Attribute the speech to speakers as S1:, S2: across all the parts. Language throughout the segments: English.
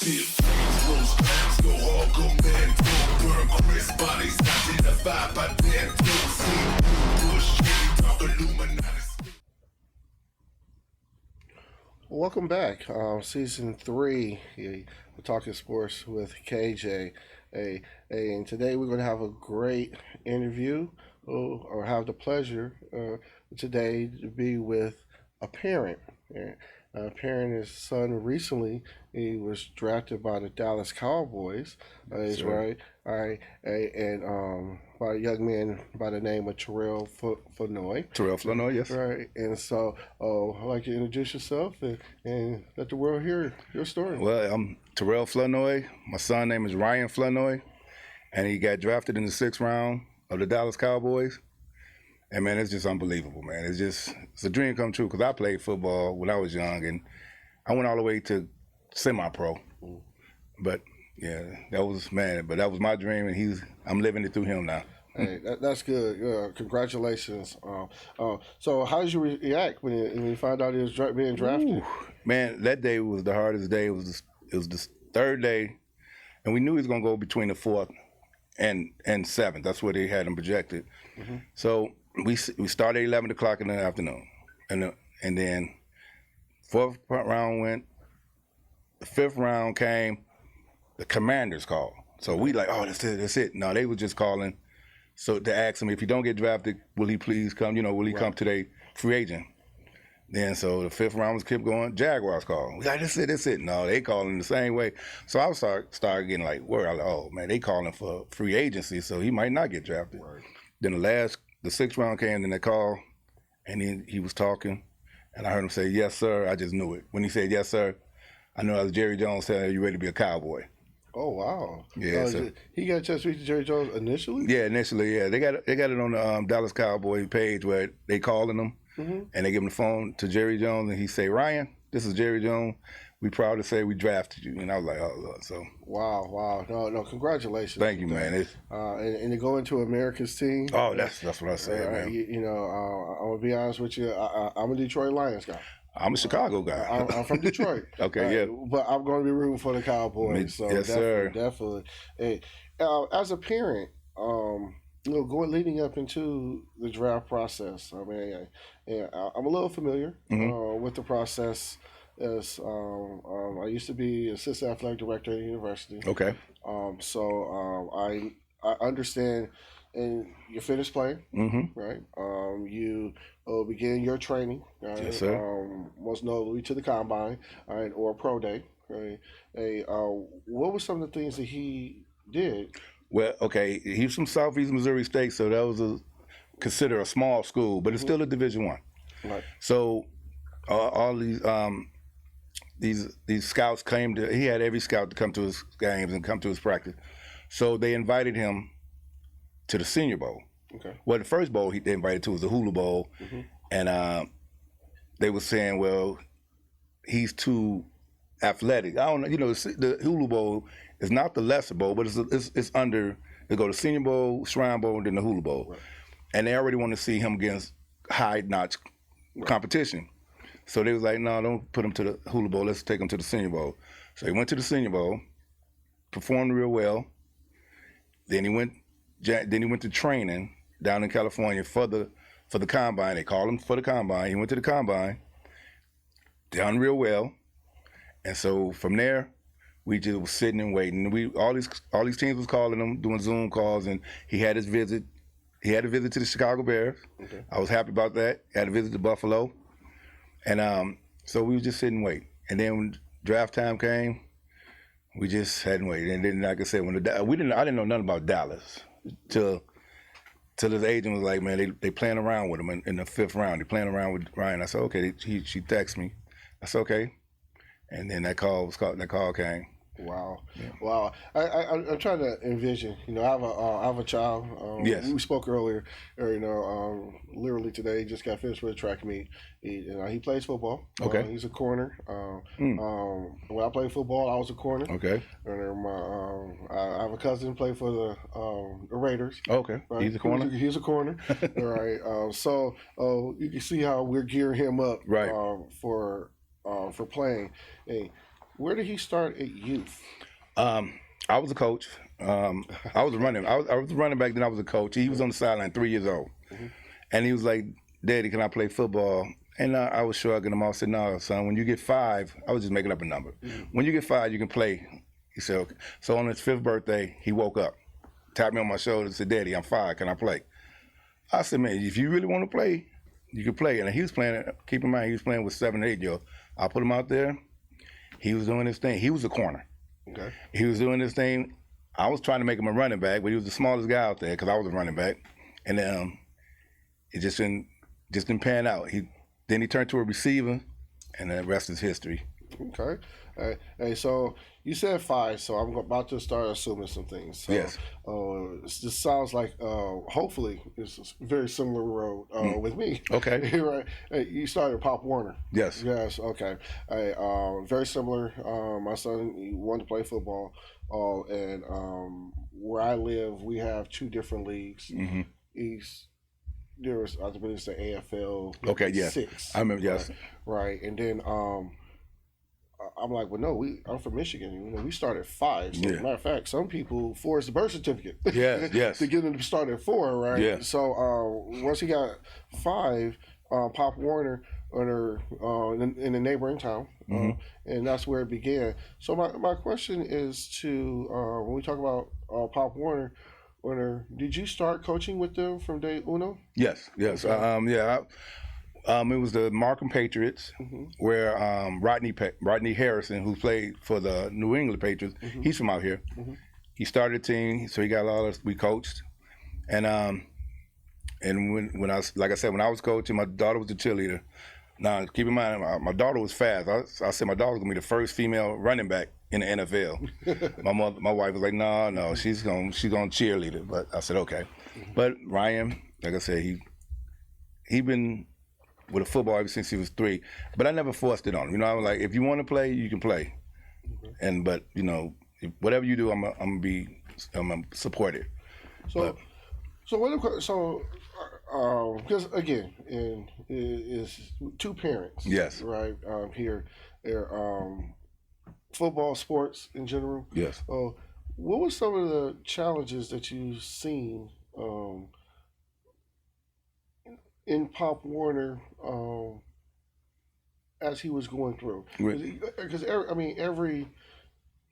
S1: Big flames, roast crabs, go hard, go mad, go burn crisp bodies, identified by death, don't see bush, talk Illuminati.
S2: Welcome back, season 3. We're talking sports with KJ. And today we're going to have a great interview, or have the pleasure today to be with a parent. A parent, his son recently, he was drafted by the Dallas Cowboys. Is right. All right. And by a young man by the name of Terrell Flournoy.
S3: Terrell Flournoy, yes.
S2: Right. And so I'd like to introduce yourself and let the world hear your story.
S3: Well, I'm Terrell Flournoy. My son's name is Ryan Flournoy, and he got drafted in the 6th round of the Dallas Cowboys. And, man, it's just unbelievable, man. It's a dream come true because I played football when I was young, and I went all the way to semi-pro. But, yeah, that was my dream, and I'm living it through him now.
S2: Hey, that's good. Congratulations. So how did you react when you found out he was being drafted?
S3: Ooh, man, that day was the hardest day. It was the 3rd day, and we knew he was going to go between the 4th and 7th. That's where they had him projected. Mm-hmm. So we started at 11 o'clock in the afternoon, and then 4th round went. The 5th round came. The Commanders called. So we like, oh, that's it. No, they were just calling. So to ask him, if you don't get drafted, will he please come? Will he come today, free agent? Then so the 5th round was kept going. Jaguars called. We like, that's it. No, they calling the same way. So I started getting like worried. I was like, oh man, they calling for free agency, so he might not get drafted. Right. Then the 6th round came, then they called, and then he was talking, and I heard him say, yes, sir. I just knew it. When he said, yes, sir, I know that was Jerry Jones saying, are you ready to be a Cowboy?
S2: Oh, wow.
S3: Yeah.
S2: He got a chance to speak to Jerry Jones initially?
S3: Yeah, initially, yeah. They got it on the Dallas Cowboy page where they calling him, and they give him the phone to Jerry Jones, and he say, Ryan, this is Jerry Jones. We proud to say we drafted you. And I was like, oh, Lord. So.
S2: Wow. No, congratulations.
S3: Thank you, man.
S2: And to go into America's team.
S3: Oh, that's what I said, man.
S2: I'm going to be honest with you. I'm a Detroit Lions guy.
S3: I'm a Chicago guy.
S2: I'm from Detroit.
S3: Okay, yeah.
S2: But I'm going to be rooting for the Cowboys. So
S3: yes, sir.
S2: Definitely. Hey, as a parent, leading up into the draft process, I mean, I'm a little familiar with the process. As I used to be assistant athletic director at the university. Okay. So I understand. And you finished playing, right? You begin your training, right?
S3: Yes, sir.
S2: Most notably to the combine, right, or pro day. Right? What were some of the things that he did?
S3: Well, okay, he's from Southeast Missouri State, so that was considered a small school, but it's still a Division I. Right. So all these scouts came to. He had every scout to come to his games and come to his practice. So they invited him to the Senior Bowl. Okay. Well, the first bowl they invited to was the Hula Bowl, and they were saying, well, he's too athletic. I don't know. The Hula Bowl is not the lesser bowl, but it's under. They go to Senior Bowl, Shrine Bowl, and then the Hula Bowl, right. And they already want to see him against high-notch competition. So they was like, no, don't put him to the Hula Bowl. Let's take him to the Senior Bowl. So he went to the Senior Bowl, performed real well. Then he went to training down in California for the combine. They called him for the combine. He went to the combine, done real well, and so from there, we just was sitting and waiting. All these teams was calling him, doing Zoom calls, and he had his visit. He had a visit to the Chicago Bears. Okay. I was happy about that. He had a visit to Buffalo, and so we was just sitting and waiting. And then when draft time came, we just hadn't waited. And then, like I said, I didn't know nothing about Dallas till his agent was like, man, they playing around with him in the 5th round. They playing around with Ryan. I said, okay. She texted me. I said, okay. And then that call came.
S2: Wow. Yeah. Wow. I'm trying to envision. I have a child.
S3: Yes.
S2: We spoke earlier. Literally today, he just got finished with a track meet. He plays football.
S3: Okay.
S2: He's a corner. When I played football, I was a corner. Okay. And I have a cousin who played for the Raiders.
S3: Okay. Right?
S2: He's a corner. He's a corner. All right. So you can see how we're gearing him up. Right. For playing. Hey, Where did he start at youth?
S3: I was a coach. I was a running. I was a running back. Then I was a coach. He was on the sideline, 3 years old, and he was like, "Daddy, can I play football?" And I was shrugging him off. I said, "No, son. When you get 5, I was just making up a number. When you get 5, you can play." He said, "Okay." So on his 5th birthday, he woke up, tapped me on my shoulder, and said, "Daddy, I'm 5. Can I play?" I said, "Man, if you really want to play, you can play." And he was playing. Keep in mind, he was playing with 7 and 8-year-olds. I put him out there. He was doing his thing. He was a corner.
S2: Okay.
S3: He was doing his thing. I was trying to make him a running back, but he was the smallest guy out there because I was a running back, and it just didn't pan out. Then he turned to a receiver, and the rest is history.
S2: Okay. Hey, so you said 5, so I'm about to start assuming some things. So,
S3: Yes.
S2: This sounds like hopefully it's a very similar road with me.
S3: Okay.
S2: Right. Hey, you started Pop Warner.
S3: Yes.
S2: Yes. Okay. Hey, very similar. My son, he wanted to play football, and where I live, we have 2 different leagues. There was, I believe it's the AFL.
S3: Okay. Yes.
S2: 6.
S3: I remember. Yes.
S2: Right. And then I'm like, well, no, I'm from Michigan. You know, we start at 5. So, matter of fact, some people 4 is the birth certificate.
S3: Yes.
S2: To get them to start at 4, right?
S3: Yeah.
S2: So once he got 5, Pop Warner in the neighboring town, and that's where it began. So my question is to when we talk about Pop Warner, did you start coaching with them from day uno?
S3: Yes.
S2: Okay.
S3: It was the Markham Patriots, where Rodney Harrison, who played for the New England Patriots, he's from out here. He started a team, so he got a lot of. We coached, and when I was, like I said, when I was coaching, my daughter was a cheerleader. Now, keep in mind, my daughter was fast. I said my daughter was gonna be the first female running back in the NFL. My wife was like, no, she's gonna cheerlead it. But I said, okay. But Ryan, like I said, he been with a football ever since he was 3. But I never forced it on him. You know, I was like, if you want to play, you can play. But you know, whatever you do, I'm gonna support it.
S2: So because again, is 2 parents.
S3: Yes.
S2: Right. Here, they're football, sports in general.
S3: Yes.
S2: What were some of the challenges that you've seen in Pop Warner as he was going through? Because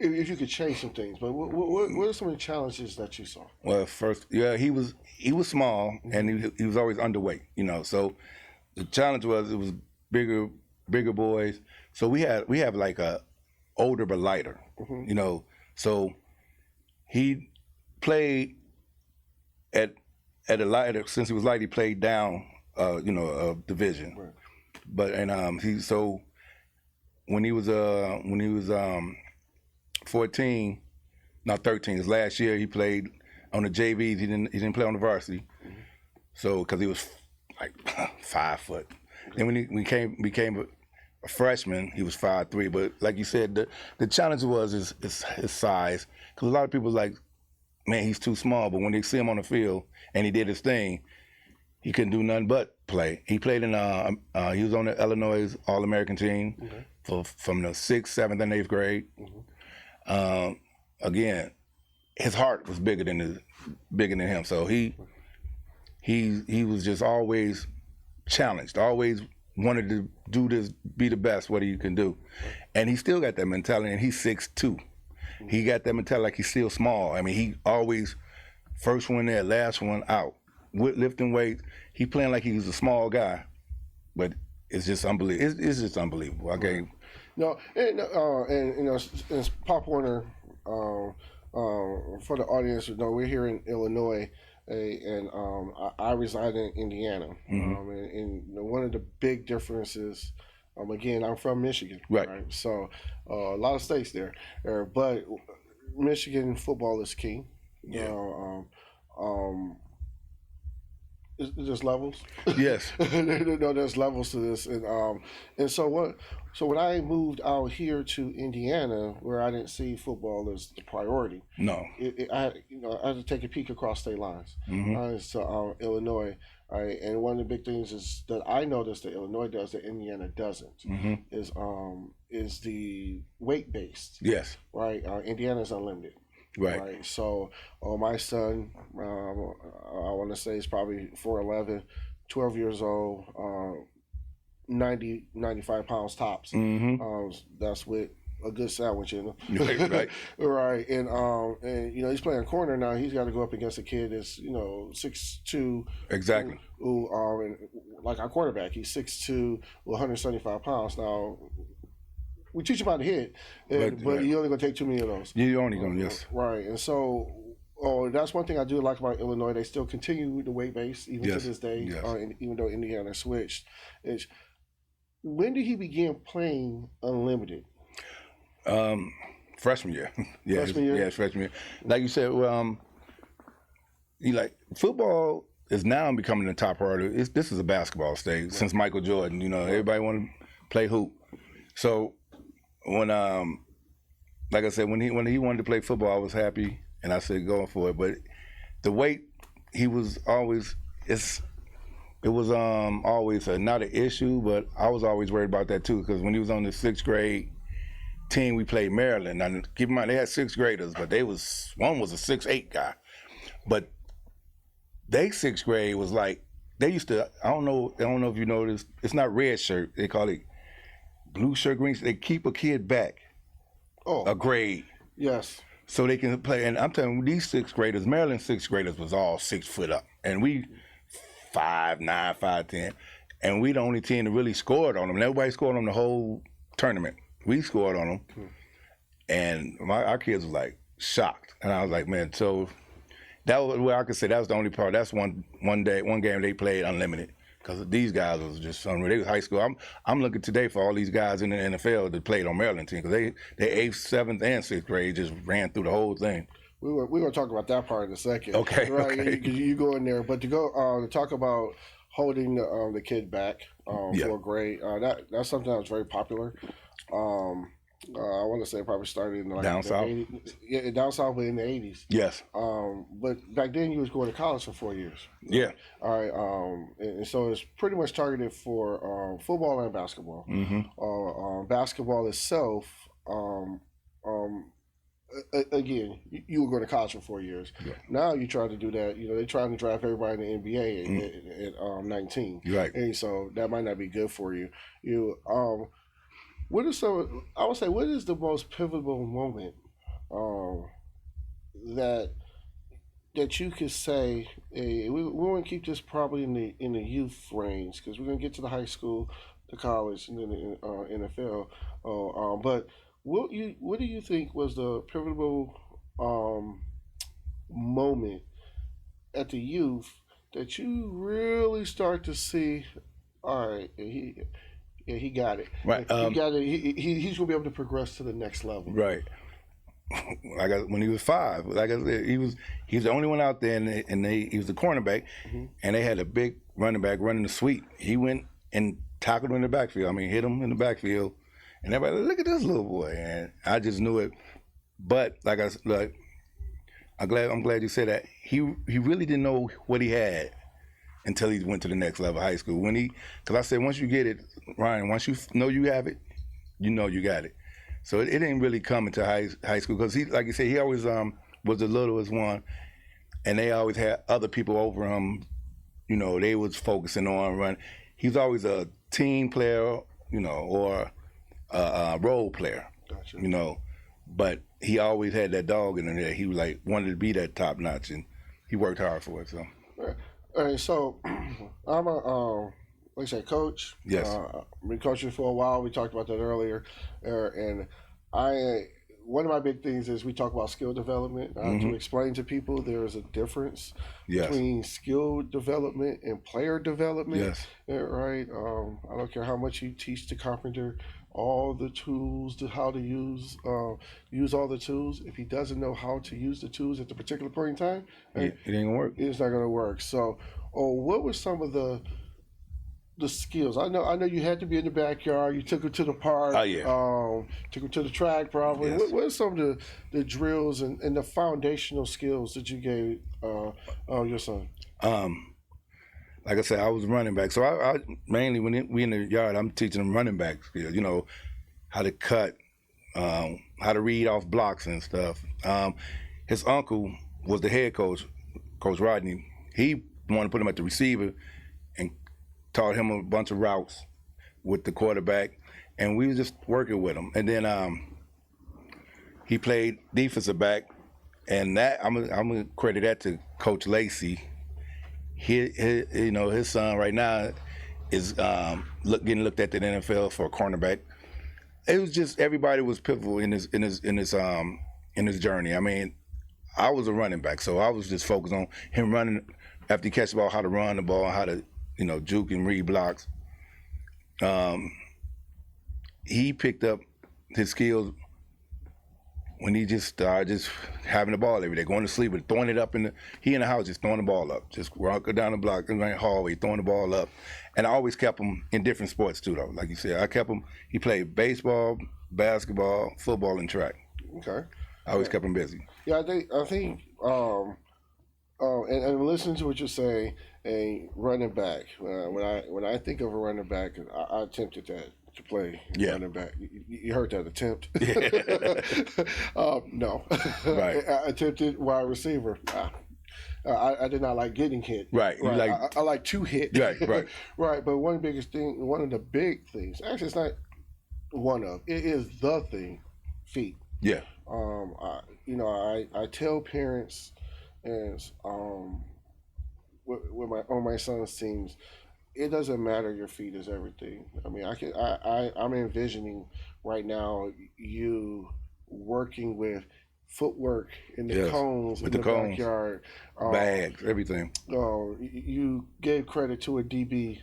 S2: if you could change some things, but what are some of the challenges that you saw?
S3: Well, first, he was small and he was always underweight. You know, so the challenge was it was bigger boys. So we have like a older but lighter. You know, so he played at a lighter since he was light. He played down, a division.
S2: Right.
S3: But when he was 14, not 13. His last year he played on the JVs. He didn't play on the varsity. So because he was like 5 foot. Then when he became a freshman, he was 5'3". But like you said, the challenge was his size. Because a lot of people like, man, he's too small. But when they see him on the field and he did his thing, he couldn't do nothing but play. He played in he was on the Illinois All-American team from the 6th, 7th, and 8th grade. Again, his heart was bigger than him. So he was just always challenged, always wanted to do this, be the best, what he can do. And he still got that mentality, and he's 6'2". He got that mentality like he's still small. I mean, he always first one there, last one out. With lifting weights, he playing like he's a small guy, but it's just unbelievable. It's just unbelievable. Okay.
S2: No, and you know, it's Pop Warner. For the audience, we're here in Illinois, and I reside in Indiana. And one of the big differences, again, I'm from Michigan,
S3: right?
S2: So a lot of states there, but Michigan football is key.
S3: Yeah.
S2: There's levels.
S3: Yes.
S2: There's levels to this, and so what? So when I moved out here to Indiana, where I didn't see football as the priority,
S3: no,
S2: I had to take a peek across state lines to Illinois. And one of the big things is that I noticed that Illinois does that Indiana doesn't is is the weight based.
S3: Yes.
S2: Right. Indiana's unlimited.
S3: Right.
S2: So, my son, I want to say he's probably 4'11", 12 years old, 95 pounds tops. That's with a good sandwich in him.
S3: Right.
S2: Right. And he's playing corner now. He's got to go up against a kid that's 6'2".
S3: Exactly.
S2: And like our quarterback, he's 6'2", 175 pounds. Now, we teach him how to hit, but you're only going to take too many of those.
S3: You're only going to, yes.
S2: Right. And so, that's one thing I do like about Illinois. They still continue with the weight base, even to this day, even though Indiana switched. When did he begin playing unlimited?
S3: Freshman year.
S2: Freshman year?
S3: Yeah, freshman year. Like you said, football is now becoming the top priority. This is a basketball state since Michael Jordan. Everybody want to play hoop. So when, like I said, when he wanted to play football, I was happy, and I said going for it. But the weight, he was always it was always not an issue, but I was always worried about that too, because when he was on the 6th grade team, we played Maryland. Now, keep in mind, they had 6th graders, but one was a 6'8" guy. But they 6th grade was like, they used to, I don't know if you noticed, it's not red shirt, they call it blue shirt, green shirt. They keep a kid back a grade.
S2: Yes.
S3: So they can play, and I'm telling you, these 6th graders, Maryland 6th graders was all 6 foot up. And we 5'9", 5'10", and we the only team that really scored on them. Nobody scored on them the whole tournament. We scored on them, and our kids was like shocked. And I was like, man, so that was where I could say that was the only part. That's one game they played unlimited, because these guys was just unreal. They was high school. I'm looking today for all these guys in the NFL that played on Maryland team, because they 8th, 7th, and 6th grade just ran through the whole thing.
S2: We're going to talk about that part in a second.
S3: Okay.
S2: Right.
S3: Okay.
S2: You go in there, but to go to talk about holding the kid back for a grade, that's something that was very popular. I want to say it probably started in
S3: down south.
S2: 80s. Yeah, down south, but in the 80s.
S3: Yes.
S2: But back then you was going to college for 4 years.
S3: Yeah.
S2: All right. And so it's pretty much targeted for football and basketball. Basketball itself. Again, you were going to college for 4 years.
S3: Yeah.
S2: Now you try to do that. They're trying to draft everybody in the NBA at 19.
S3: Right.
S2: And so that might not be good for you. What is the most pivotal moment that you could say, hey, we want to keep this probably in the youth range, because we're going to get to the high school, the college, and then the NFL. But what do you think was the pivotal moment at the youth that you really start to see, all right, he got it.
S3: Right.
S2: He got it. He's going to be able to progress to the next level.
S3: Right. When he was 5, like I said, he was the only one out there, and he was the cornerback, and they had a big running back running the sweep. He went and tackled him in the backfield. I mean, hit him in the backfield, and everybody, look at this little boy, and I just knew it. But I'm glad you said that. He really didn't know what he had until he went to the next level, high school. Because I said, once you get it, Ryan, once you know you have it, you know you got it. So it didn't really come into high school, because he, like you said, he always was the littlest one, and they always had other people over him. They was focusing on running. He was always a team player, or a role player.
S2: Gotcha.
S3: But he always had that dog in there. He was wanted to be that top notch, and he worked hard for it. So.
S2: All right, so I'm a like I said, coach.
S3: Yes.
S2: I've been coaching for a while. We talked about that earlier, and one of my big things is we talk about skill development. I have to explain to people there is a difference between skill development and player development.
S3: Yes.
S2: Right. I don't care how much you teach the carpenter all the tools, how to use all the tools. If he doesn't know how to use the tools at the particular point in time,
S3: it ain't gonna work.
S2: It's not gonna work. So, what were some of the skills? I know you had to be in the backyard. You took him to the park.
S3: Oh yeah.
S2: Took him to the track probably.
S3: Yes.
S2: What are some of the drills and the foundational skills that you gave your son?
S3: Like I said, I was running back. So I mainly, when we in the yard, I'm teaching them running back skills. how to cut, how to read off blocks and stuff. His uncle was the head coach, Coach Rodney. He wanted to put him at the receiver and taught him a bunch of routes with the quarterback, and we was just working with him. And then he played defensive back, and that I'm gonna credit that to Coach Lacey. His son right now is getting looked at the NFL for a cornerback. It was just everybody was pivotal in his journey. I mean, I was a running back, so I was just focused on him running after he catch the ball, how to run the ball, how to juke and read blocks. He picked up his skills when he just started just having the ball every day, going to sleep and throwing it up in the house, just throwing the ball up, just walking down the block in the hallway, throwing the ball up. And I always kept him in different sports too, though. Like you said, I kept him. He played baseball, basketball, football, and track.
S2: Okay.
S3: I always kept him busy.
S2: Yeah, I think, and listening to what you're saying, a running back. When I think of a running back, I attempted that to play running back. You heard that attempt? No.
S3: Right.
S2: I attempted wide receiver. I did not like getting hit.
S3: Right.
S2: I like to hit.
S3: Right.
S2: Right. But one of the big things, actually, it's not one of. It is the thing. Feet.
S3: Yeah.
S2: I tell parents, as with my son's teams, it doesn't matter. Your feet is everything. I mean, I'm envisioning right now you working with footwork in the cones in the backyard,
S3: bags, everything.
S2: You gave credit to a DB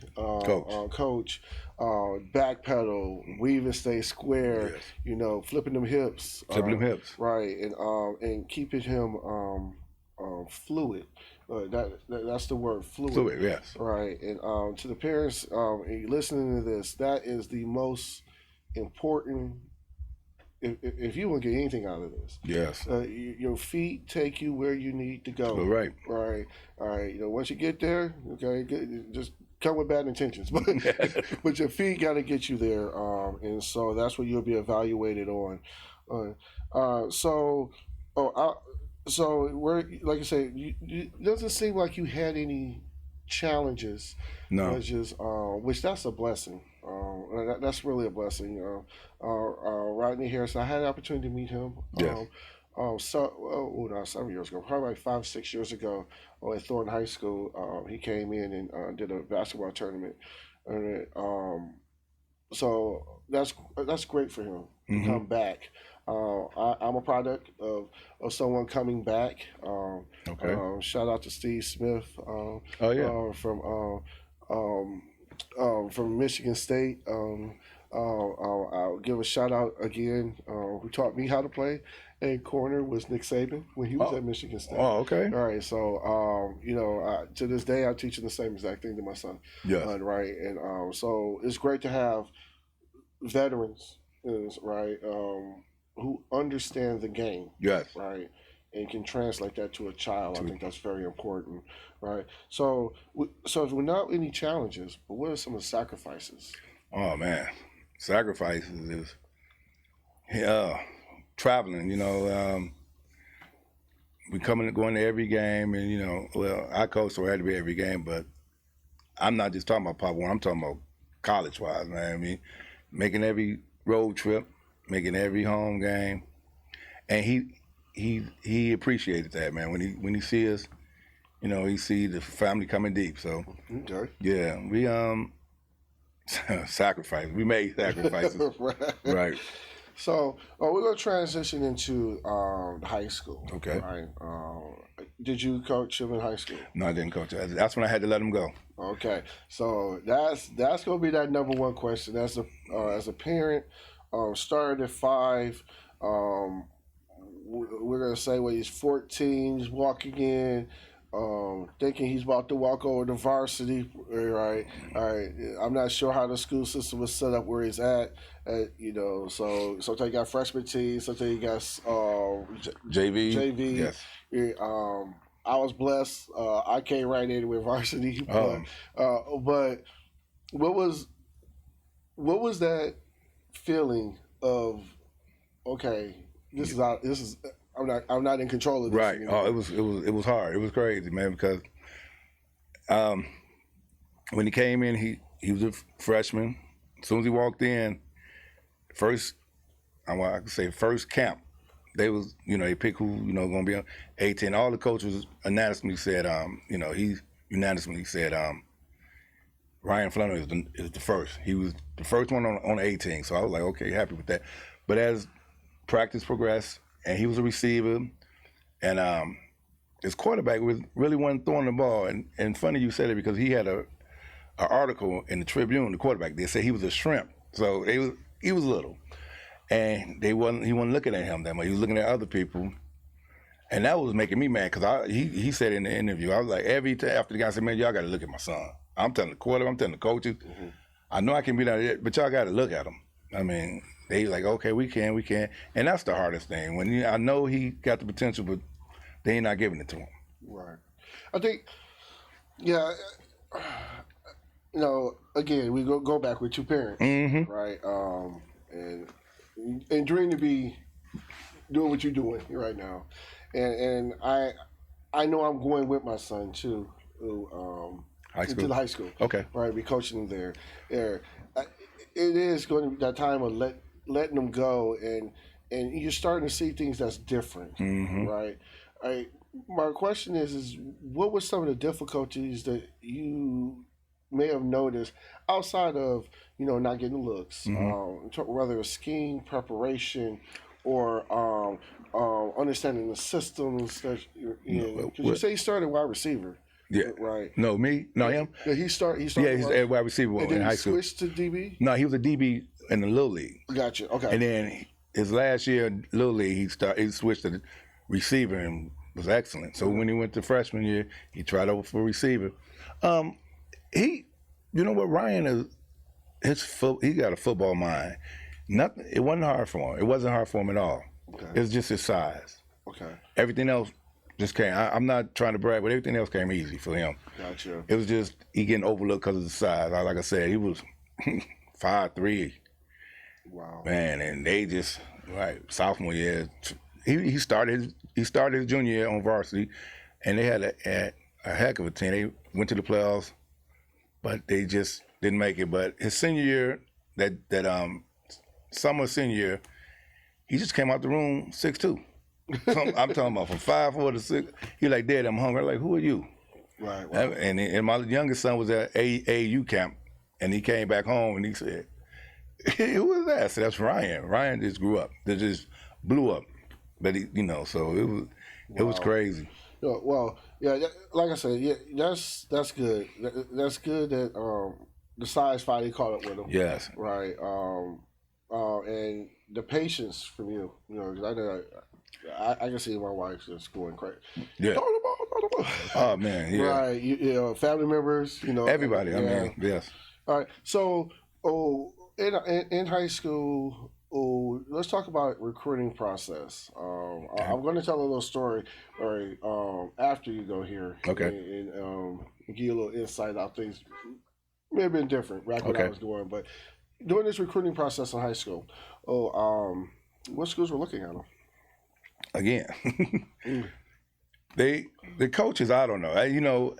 S2: coach. Backpedal, weave and stay square.
S3: Yes.
S2: Flipping them hips. Right, and keeping him fluid. That's the word, fluid.
S3: Fluid, yes.
S2: Right, and to the parents listening to this, that is the most important. If you want to get anything out of this,
S3: yes,
S2: your feet take you where you need to go.
S3: Right.
S2: All right. Once you get there, okay, just come with bad intentions, but your feet got to get you there, and so that's what you'll be evaluated on. So we're, like I say, it doesn't seem like you had any challenges.
S3: No.
S2: Which that's a blessing. That's really a blessing. Rodney Harrison, I had an opportunity to meet him.
S3: Yes.
S2: 7 years ago, probably like 5-6 years ago, at Thornton High School. He came in and did a basketball tournament, and so that's great for him to come back. I'm a product of someone coming back.
S3: Okay.
S2: Shout out to Steve Smith. From Michigan State. I'll give a shout out again. Who taught me how to play a corner was Nick Saban when he was at Michigan State.
S3: Oh, okay.
S2: All right. So to this day, I'm teaching the same exact thing to my son.
S3: Yes.
S2: Right. And so it's great to have veterans, right, who understand the game.
S3: Yes.
S2: Right. And can translate that to a child. I think that's very important, right? So if we're not any challenges, but what are some of the sacrifices?
S3: Oh man, sacrifices is traveling. We going to every game, and I coach, so I had to be every game. But I'm not just talking about Pop Warner. I'm talking about college wise, man. I mean, making every road trip, making every home game, and he appreciated that, man. When he see us, he see the family coming deep. So
S2: okay.
S3: Yeah, we sacrifice. We made sacrifices. Right.
S2: So we're gonna transition into high school.
S3: Okay.
S2: Right. Did you coach him in high school?
S3: No, I didn't coach. That's when I had to let him go.
S2: Okay. So that's gonna be that number one question. As a parent, started at 5. We're gonna say when he's 14, he's walking in, thinking he's about to walk over to varsity. Right. All right. I'm not sure how the school system was set up where he's at. So sometimes you got freshman team, sometimes you got JV.
S3: Yes.
S2: I was blessed. I came right in with varsity. But what was that feeling of okay, this is out. This is I'm not in control of this.
S3: Right.
S2: Anymore.
S3: Oh, it was hard. It was crazy, man, because when he came in, he was a freshman. As soon as he walked in, first first camp, they pick who going to be on 18. All the coaches unanimously said Ryan Flournoy is the first. He was the first one on 18. So I was like, okay, happy with that. But as practice progressed, and he was a receiver, and his quarterback really wasn't throwing the ball. And funny you said it, because he had an article in the Tribune, the quarterback. They said he was a shrimp. So he was little, and he wasn't looking at him that much. He was looking at other people, and that was making me mad, because he said in the interview, I was like, every time after the guy said, man, y'all got to look at my son. I'm telling the quarterback, I'm telling the coaches, I know I can be down there, but y'all got to look at him. I mean, they like, okay, we can, and that's the hardest thing. When I know he got the potential, but they ain't not giving it to him.
S2: Right. I think, yeah. Again, we go back with two parents, right? And dream to be doing what you're doing right now, and I know I'm going with my son too, to the high school.
S3: Okay.
S2: Right, be coaching him there. It is going to be that time of letting them go, and you're starting to see things that's different, right? My question is what were some of the difficulties that you may have noticed outside of not getting looks, whether it's scheme, preparation, or understanding the systems that you're in? Because you say he started wide receiver.
S3: Yeah.
S2: Right.
S3: No, me? No, him?
S2: Yeah, he started.
S3: Yeah, he's a wide receiver
S2: And
S3: in
S2: then
S3: high
S2: he
S3: school.
S2: switched to DB?
S3: No, he was a DB in the Little League.
S2: Gotcha. Okay.
S3: And then his last year in Little League, he switched to he was excellent. So when he went to freshman year, he tried over for receiver. You know what, Ryan he got a football mind. It wasn't hard for him. It wasn't hard for him at all.
S2: Okay.
S3: It was just his size.
S2: Okay.
S3: Everything else just came. I'm not trying to brag, but everything else came easy for him.
S2: Gotcha.
S3: It was just he getting overlooked because of the size. Like I said, he was 5'3".
S2: Wow.
S3: Man, and they just sophomore year. He started his junior year on varsity, and they had a heck of a team. They went to the playoffs, but they just didn't make it. But his senior year, that summer senior year, he just came out the room 6'2". I'm talking about from 5'4" to 6. He like, Dad, I'm hungry. I'm like, who are you?
S2: Right.
S3: And my youngest son was at AAU camp, and he came back home and he said, who is that? I said, that's Ryan. Ryan just grew up. They just blew up. But so it was crazy.
S2: Well, yeah, like I said, yeah, that's good. That's good that the size finally caught up with him.
S3: Yes.
S2: Right. And the patience from you, because I know I can see my wife just going crazy.
S3: Yeah.
S2: Throw the ball.
S3: Oh man, yeah.
S2: Right. Family members,
S3: Everybody.
S2: Yeah.
S3: I mean, yes.
S2: All right. So, in high school, let's talk about recruiting process. I'm going to tell a little story, after you go here.
S3: Okay.
S2: And give you a little insight how things may have been different back when I
S3: Okay.
S2: was going, but during this recruiting process in high school, what schools were looking at them?
S3: Again, the coaches, I don't know.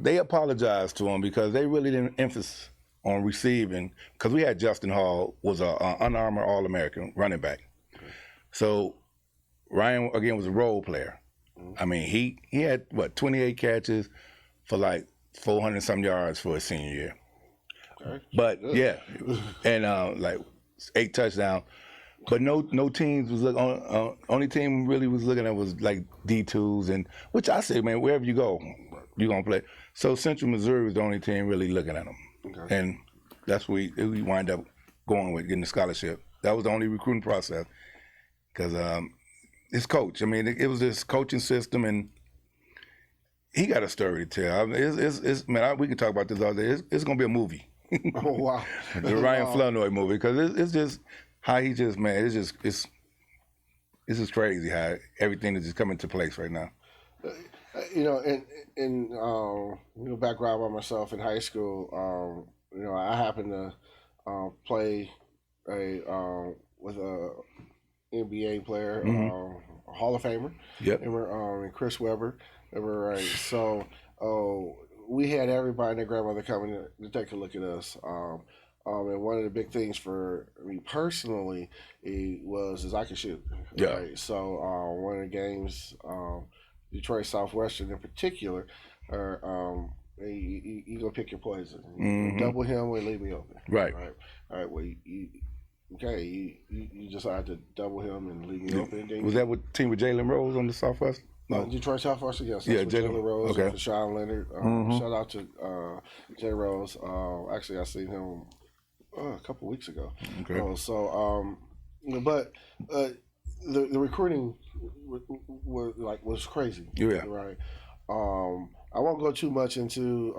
S3: They apologized to him because they really didn't emphasize on receiving, because we had Justin Hall, was an unarmed All-American running back. So Ryan, again, was a role player. I mean, he had, 28 catches for like 400-some yards for his senior year.
S2: Okay.
S3: But, yeah, and like 8 touchdowns. But no teams was looking, only team really was looking at was like D2s, and which I say, man, wherever you go, you're going to play. So Central Missouri was the only team really looking at them.
S2: Okay.
S3: And that's where we wind up going with getting the scholarship. That was the only recruiting process, because his coach, I mean, it was this coaching system, and he got a story to tell. I mean, man, we can talk about this all day. It's going to be a movie.
S2: Oh, wow.
S3: The Ryan Flournoy movie, because it's just how he just, man, it's just crazy how everything is just coming to place right now. Background
S2: by myself in high school, I happened to play with a NBA player, Hall of Famer.
S3: Yep.
S2: And Chris Webber. Right. So we had everybody and their grandmother coming to take a look at us. And one of the big things for me personally is I could shoot.
S3: Yeah.
S2: Right? So one of the games, Detroit Southwestern in particular, you go pick your poison. You double him or leave me open.
S3: Right.
S2: All right. Well, you decide to double him and leave me open. Then
S3: was that with team with Jalen Rose on the Southwest? No.
S2: Detroit Southwestern, yes.
S3: Yeah,
S2: Jalen Rose,
S3: okay.
S2: Sean Leonard. Shout out to Jay Rose. Actually, I seen him a couple weeks ago.
S3: Okay.
S2: But the recruiting was crazy.
S3: Yeah.
S2: Right. I won't go too much into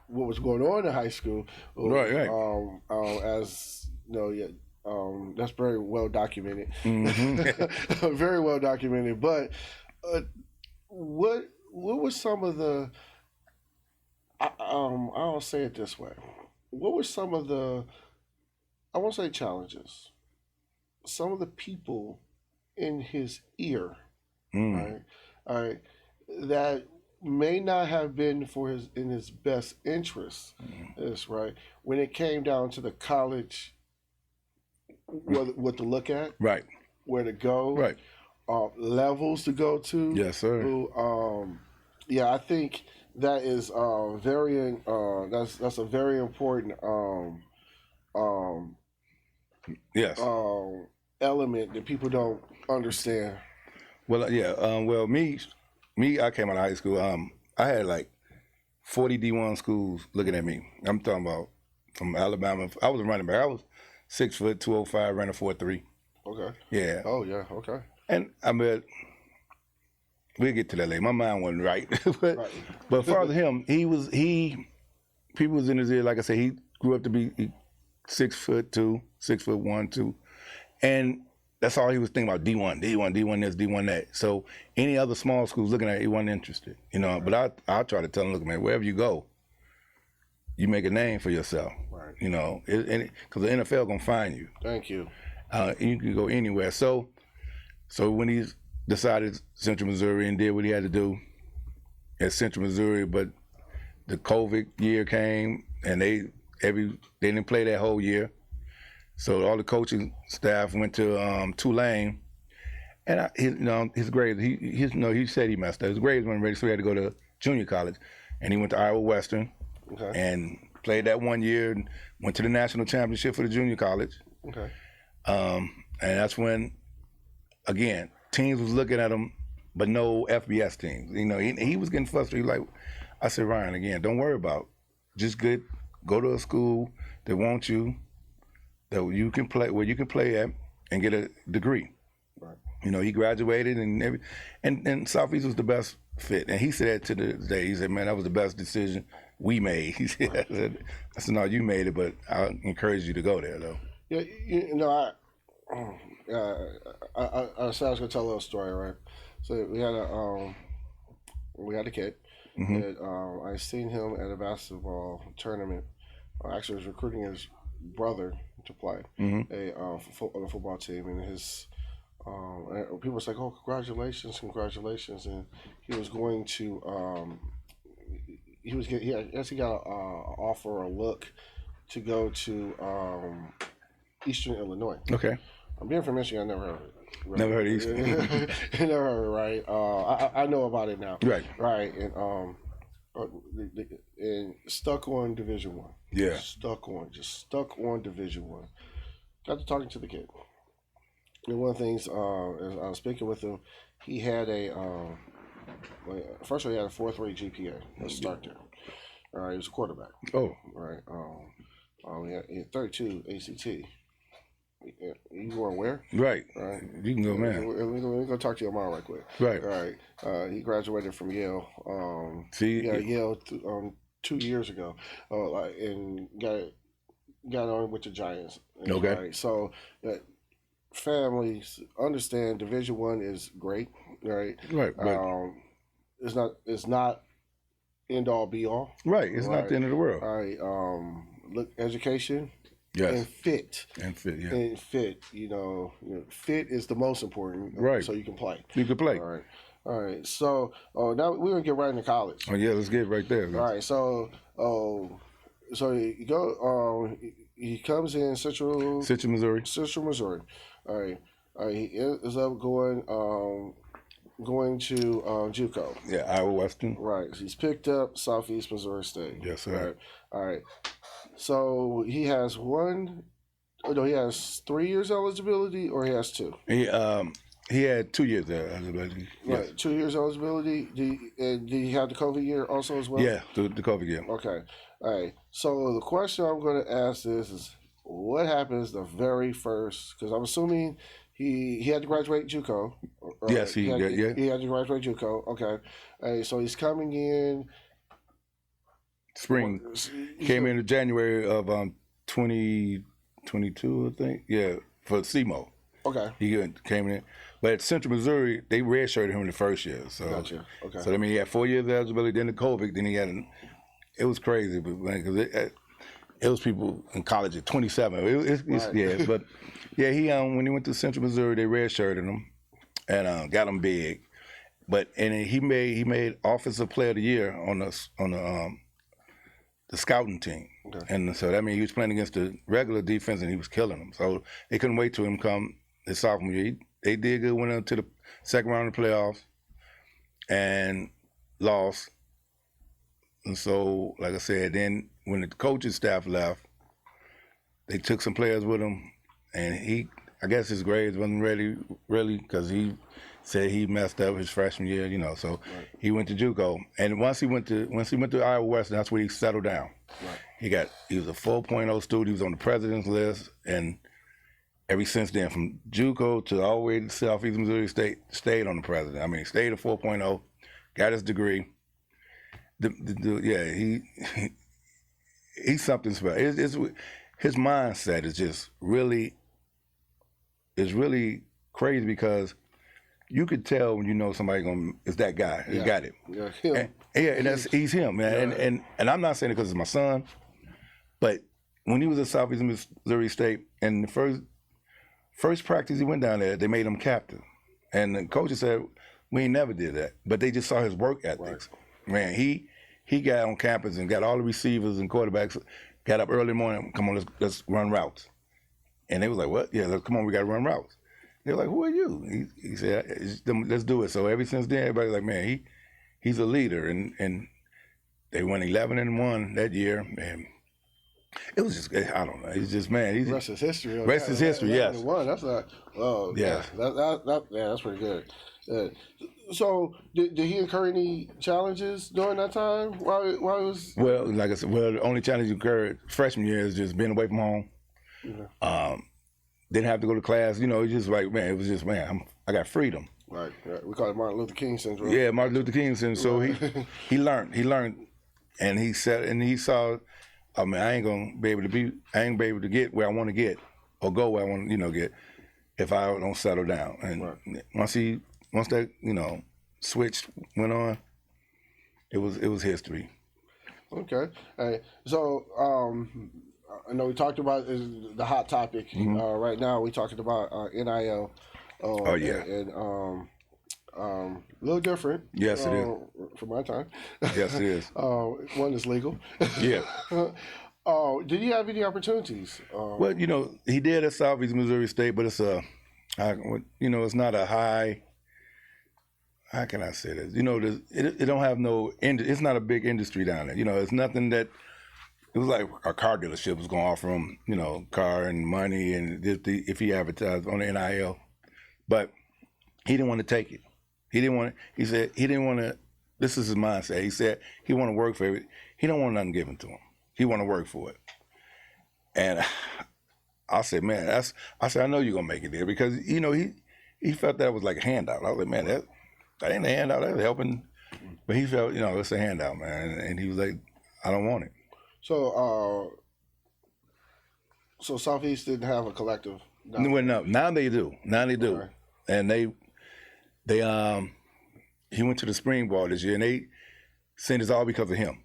S2: what was going on in high school.
S3: Right.
S2: As that's very well documented. Very well documented. But what were some of the? I'll say it this way. What were some of the? I won't say challenges. Some of the people in his ear, right, that may not have been in his best interest. Is right when it came down to the college. What to look at, right? Where to go, right? Levels to go to,
S3: yes, sir.
S2: I think that is that's a very important
S3: yes
S2: element that people don't understand.
S3: Well, me, I came out of high school. I had like 40 D1 schools looking at me. I'm talking about from Alabama. I was a running back. I was 6 foot, 205, ran a 4.3.
S2: Okay.
S3: Yeah.
S2: Oh yeah. Okay.
S3: And I mean, we'll get to that later. My mind wasn't right, but as far as him, people was in his ear. Like I said, he grew up to be 6'2", 6'1", 2, and that's all he was thinking about. D1 this, D1 that. So any other small schools looking at it, he wasn't interested. But I try to tell him, look, man, wherever you go, you make a name for yourself. Right. Because the NFL gonna find you.
S2: Thank you.
S3: You can go anywhere. So when he decided Central Missouri and did what he had to do at Central Missouri, but the COVID year came and they didn't play that whole year. So all the coaching staff went to Tulane, and his grades. He said he messed up. His grades weren't ready, so he had to go to junior college, and he went to Iowa Western. Okay. And played that 1 year and went to the national championship for the junior college. Okay. And that's when, again, teams was looking at him, but no FBS teams. He was getting frustrated. Like I said, Ryan, again, don't worry about it. Just go to a school that wants you, that you can play, where you can play at and get a degree. Right. He graduated and Southeast was the best fit. And he said that to the day. He said, man, that was the best decision we made. He said, I said, no, you made it, but I encourage you to go there, though.
S2: Yeah, I said I was gonna tell a little story, right? So we had a kid. And, I seen him at a basketball tournament. Actually, I was recruiting his brother to play on the football team, and his people was like, "Oh, congratulations!" And he was going to. He actually got an offer or a look to go to Eastern Illinois. Okay. I'm being from Michigan. I never heard of it. Right?
S3: Never heard of Eastern.
S2: Never heard of it, right? I know about it now. Right. Right. And stuck on Division One. Yeah. Stuck on Division One. Got to talking to the kid. And one of the things, as I was speaking with him, he had first of all, he had a 4.3 GPA. Let's start there. All right, he was a quarterback. Oh. Right. He had 32 ACT. You were aware? Right. Right. You can go, man. We're going to talk to you tomorrow right quick. Right. All right. He graduated from Yale. Yale 2 years ago. And got on with the Giants. Okay. Right. So families understand Division One is great. Right. Right. It's not end all be all.
S3: Right. It's not the end of the world.
S2: All right. Look, education.
S3: Yes.
S2: and fit.
S3: And fit, yeah.
S2: And fit, fit is the most important.
S3: Right.
S2: So you can play.
S3: You can play.
S2: All right. So now we're gonna get right into college.
S3: Oh yeah, let's get right there.
S2: All right. So you go. He comes in Central
S3: Missouri.
S2: Central Missouri. All right. He ends up going to Juco.
S3: Yeah, Iowa Western.
S2: Right. He's picked up Southeast Missouri State.
S3: Yes, sir.
S2: Right. All right. So he has 3 years eligibility, or he has 2.
S3: He had 2 years there eligibility. Yes.
S2: Right. 2 years eligibility. Did he have the COVID year also as well?
S3: Yeah, the COVID year.
S2: Okay. All right. So the question I'm going to ask is what happens the very first? Because I'm assuming he had to graduate JUCO.
S3: Yes, he had
S2: to graduate JUCO. Okay. All right. So he's coming in
S3: spring. Came in January of 2022, I think. Yeah, for SEMO.
S2: Okay.
S3: He came in. But at Central Missouri, they redshirted him in the first year. So,
S2: gotcha. Okay.
S3: So, I mean, he had 4 years of eligibility, then the COVID, then he had it was crazy, but because it was people in college at 27. Yeah, but yeah, he when he went to Central Missouri, they redshirted him and got him big. And he made Offensive Player of the Year on the scouting team. Okay. And so that means he was playing against the regular defense and he was killing them. So they couldn't wait till him come his sophomore year. They did good, went into the second round of the playoffs and lost. And so, like I said, then when the coaching staff left, they took some players with him, and I guess his grades wasn't ready, really, because he said he messed up his freshman year, so right. He went to JUCO. And once he went to Iowa Western, that's where he settled down. Right. He was a 4.0 student, he was on the president's list, and ever since then, from JUCO to all the way to Southeast Missouri State, stayed on the president. I mean, stayed at 4.0, got his degree. He's something special. His mindset is just really crazy because you could tell when you know somebody is that guy. Yeah. He got it. Yeah, him. And he's him, man. Yeah. And I'm not saying it because it's my son, but when he was at Southeast Missouri State, and the first practice he went down there, they made him captain, and the coaches said we ain't never did that, but they just saw his work ethics. Right. Man, he got on campus and got all the receivers and quarterbacks, got up early in the morning, come on, let's run routes. And they was like, what? Yeah, come on, we got to run routes. They were like, who are you? He said, let's do it. So ever since then, everybody's like, man, he's a leader. And they won 11-1 that year. And it was just, I don't know. It's just, man.
S2: The rest is history.
S3: Rest is history, yes.
S2: That's not, oh, yeah. That's pretty good. So, did he incur any challenges during that time? Why was?
S3: Well, like I said, the only challenge he incurred freshman year is just being away from home. Mm-hmm. Didn't have to go to class. It's just like, man, it was just, man, I got freedom.
S2: Right. We call it Martin Luther King syndrome.
S3: Yeah, Martin Luther King syndrome. So he learned, and he saw, I mean, I ain't gonna be able to get where I want to get or go where I want to, get if I don't settle down. And right. Once that, switch went on, it was history.
S2: Okay. So I know we talked about the hot topic right now. We talking about NIL.
S3: Oh yeah.
S2: And a little different.
S3: Yes, it is.
S2: From my time.
S3: Yes, it is.
S2: One is legal.
S3: Yeah.
S2: Did you have any opportunities?
S3: Well, he did at Southeast Missouri State, but it's it's not a high. How can I say this? It don't have it's not a big industry down there. It's nothing that, it was like a car dealership was going to offer him, car and money and if he advertised on the NIL. But he didn't want to take it. He said he didn't want to, this is his mindset. He said he want to work for it. He don't want nothing given to him. He want to work for it. And I said, man, I know you're going to make it there because, he felt that was like a handout. I was like, man, that ain't a handout, that's helping. But he felt, it's a handout, man. And he was like, I don't want it.
S2: So Southeast didn't have a collective?
S3: No, now they do. Right. And he went to the spring ball this year, and they saying it's all because of him.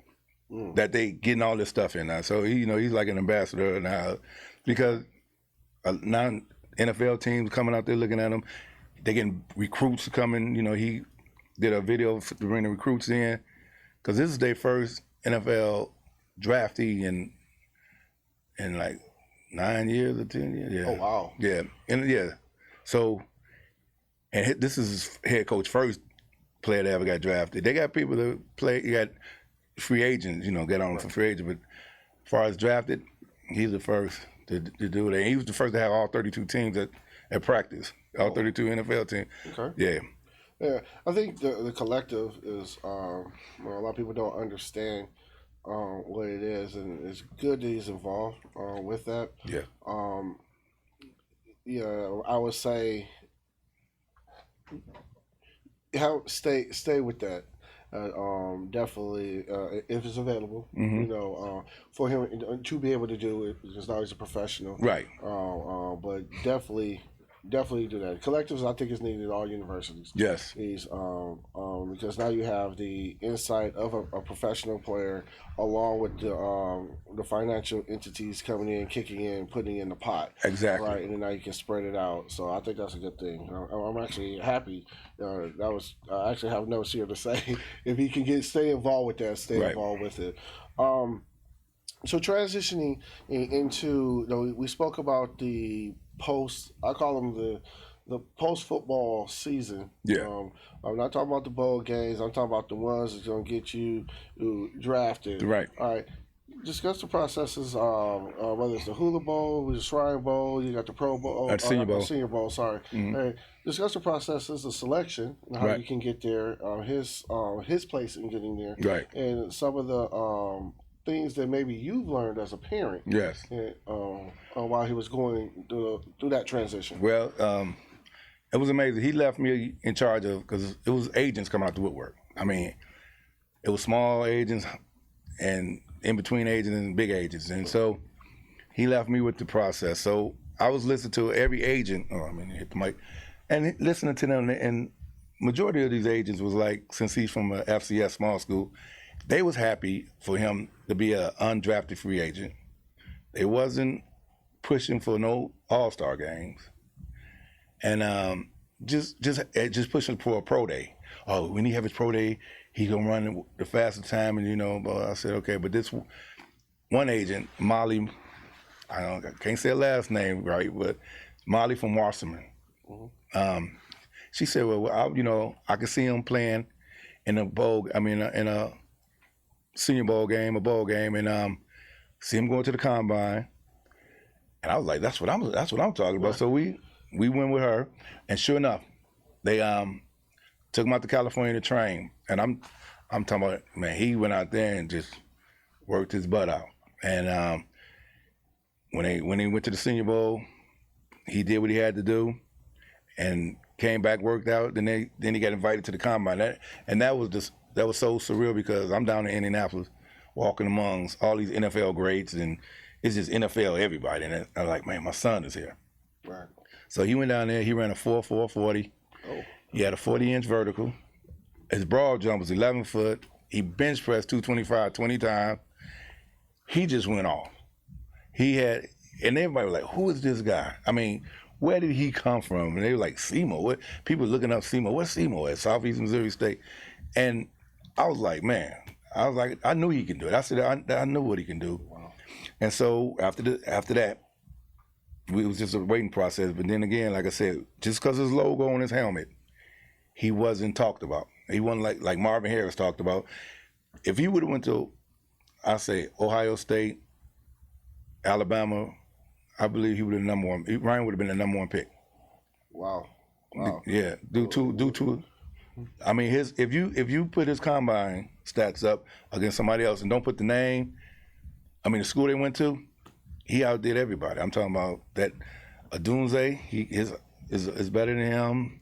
S3: That they getting all this stuff in now. So, he's like an ambassador now. because now NFL teams coming out there looking at him. They getting recruits coming. He did a video to bring the recruits in because this is their first NFL draftee in like 9 years or 10 years. Yeah.
S2: Oh wow.
S3: Yeah, So, and this is his head coach first player that ever got drafted. They got people that play. You got free agents. Get on for free agent. But as far as drafted, he's the first to do that. And he was the first to have all 32 teams at practice. All 32 NFL teams.
S2: Okay.
S3: Yeah.
S2: Yeah, I think the collective is a lot of people don't understand what it is, and it's good that he's involved with that.
S3: Yeah.
S2: I would say stay with that. Definitely, if it's available, for him to be able to do it, because now he's a professional,
S3: Right.
S2: But definitely do that. Collectives, I think, is needed at all universities.
S3: Yes.
S2: Because now you have the insight of a professional player, along with the financial entities coming in, kicking in, putting in the pot.
S3: Exactly.
S2: Right, and then now you can spread it out. So I think that's a good thing. I'm actually happy. I actually have notes here to say if he can stay involved with that, stay involved with it. So transitioning into, we spoke about the I call them the post-football season.
S3: Yeah.
S2: I'm not talking about the bowl games. I'm talking about the ones that's going to get you drafted.
S3: Right.
S2: All right. Discuss the processes, whether it's the Hula Bowl, the Shrine Bowl, you got the Pro Bowl.
S3: Senior Bowl.
S2: Senior Bowl, sorry.
S3: Mm-hmm.
S2: All right. Discuss the processes of selection, and how you can get there, his place in getting there.
S3: Right.
S2: And some of the things that maybe you've learned as a parent.
S3: Yes.
S2: While he was going through that transition.
S3: Well, it was amazing. He left me in charge of, because it was agents coming out the woodwork. I mean, it was small agents and in between agents and big agents. And so he left me with the process. So I was listening to every agent. Hit the mic. And listening to them. And majority of these agents was like, since he's from a FCS small school, they was happy for him to be an undrafted free agent. They wasn't pushing for no all-star games. And just pushing for a pro day. Oh, when he have his pro day, he gonna run the fastest time, and But I said, okay, but this one agent, Molly, I can't say her last name right, but Molly from Wasserman. Mm-hmm. She said, well, I could see him playing in a bowl. In a senior bowl game, and see him going to the combine. And I was like, that's what I'm talking about. So we went with her, and sure enough, they took him out to California to train. And I'm talking about, man, he went out there and just worked his butt out. And when he went to the Senior Bowl, he did what he had to do, and came back, worked out. Then he got invited to the combine. That was so surreal, because I'm down in Indianapolis, walking amongst all these NFL greats, and it's just NFL everybody. And I'm like, man, my son is here.
S2: Right.
S3: So he went down there. He ran a 4.40. Oh. He had a 40-inch vertical. His broad jump was 11 foot. He bench pressed 225 20 times. He just went off. And everybody was like, who is this guy? Where did he come from? And they were like, Seymour. People looking up Seymour. What's Seymour at? Southeast Missouri State. And I was like, man, I knew he can do it. I said, I knew what he can do. Wow. And so after that, it was just a waiting process. But then again, like I said, just because his logo on his helmet, he wasn't talked about. He wasn't like Marvin Harris talked about. If he would have went to, I say, Ohio State, Alabama, I believe he would have been number one. Ryan would have been the number one pick.
S2: Wow.
S3: Yeah. Due to if you put his combine stats up against somebody else and don't put the name, the school they went to, he outdid everybody. I'm talking about that Adunze, is better than him.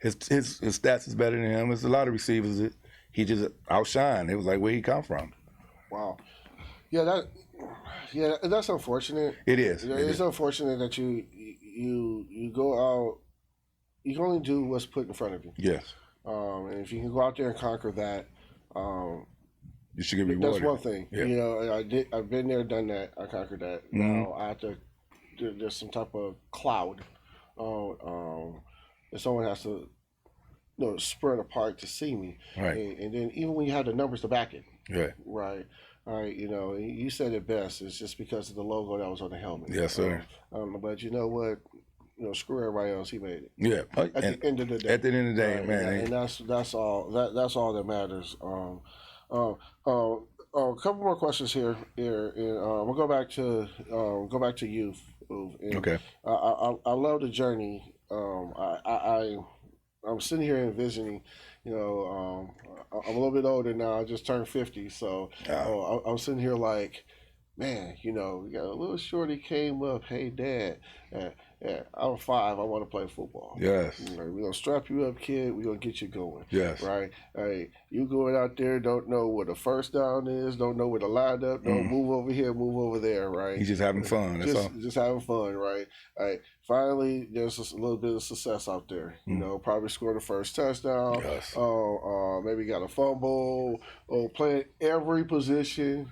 S3: His stats is better than him. There's a lot of receivers that he just outshined. It was like, where he come from.
S2: Wow. Yeah, that's unfortunate.
S3: It is.
S2: It's unfortunate that you go out. You can only do what's put in front of you.
S3: Yes.
S2: And if you can go out there and conquer that,
S3: you should get rewarded.
S2: That's one thing.
S3: Yeah.
S2: I've been there, done that. I conquered that.
S3: Mm-hmm.
S2: Now I have to there's some type of cloud. And someone has to spread apart to see me.
S3: Right.
S2: And then even when you have the numbers to back it.
S3: Right.
S2: Right. All right. You said it best. It's just because of the logo that was on the helmet.
S3: Yes, sir.
S2: But you know what? Screw everybody else. He made it.
S3: Yeah.
S2: At the end of the day.
S3: At the end of the day,
S2: right,
S3: man.
S2: And that's all. That's all that matters. A couple more questions here. And we'll go back to youth. And
S3: Okay.
S2: I love the journey. I'm sitting here envisioning, I'm a little bit older now. I just turned 50, so I'm sitting here like, man, we got a little shorty came up. Hey, Dad, I'm 5. I want to play football.
S3: Yes.
S2: We're gonna strap you up, kid. We're gonna get you going.
S3: Yes.
S2: Right. Hey, you going out there? Don't know where the first down is. Don't know where the lineup. Don't move over here. Move over there. Right.
S3: He's just having fun. That's all.
S2: Just having fun. Right. All right. Finally, there's a little bit of success out there. Probably scored the first touchdown.
S3: Yes.
S2: Maybe got a fumble. Playing every position.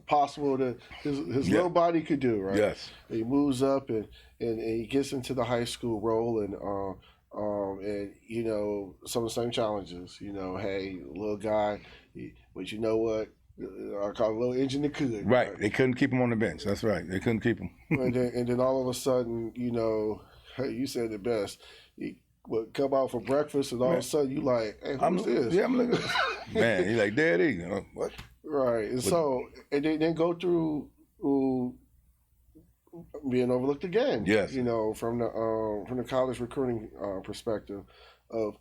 S2: Possible that his little body could do, right?
S3: Yes.
S2: He moves up and he gets into the high school role and some of the same challenges. Hey, little guy, but you know what? I call it a little engine that could.
S3: Right. They couldn't keep him on the bench. That's right. They couldn't keep him.
S2: and then all of a sudden, hey, you said it best. He would come out for breakfast and all of a sudden you like, hey, who's this?
S3: Yeah, I'm looking. Man, he's like, Daddy. What?
S2: Right, and so and then go through being overlooked again.
S3: Yes,
S2: from the college recruiting perspective of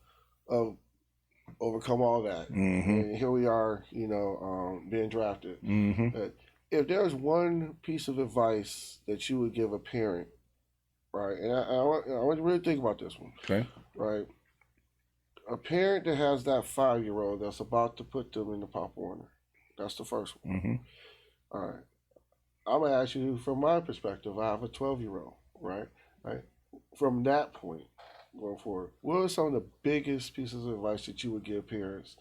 S2: overcome all that, and here we are, being drafted. But if there's one piece of advice that you would give a parent, right, and I want to really think about this one,
S3: okay,
S2: right, a parent that has that 5-year-old that's about to put them in the Pop Warner. That's the first one. All right. I'm going to ask you from my perspective. I have a 12-year-old, right? From that point, going forward, what are some of the biggest pieces of advice that you would give parents?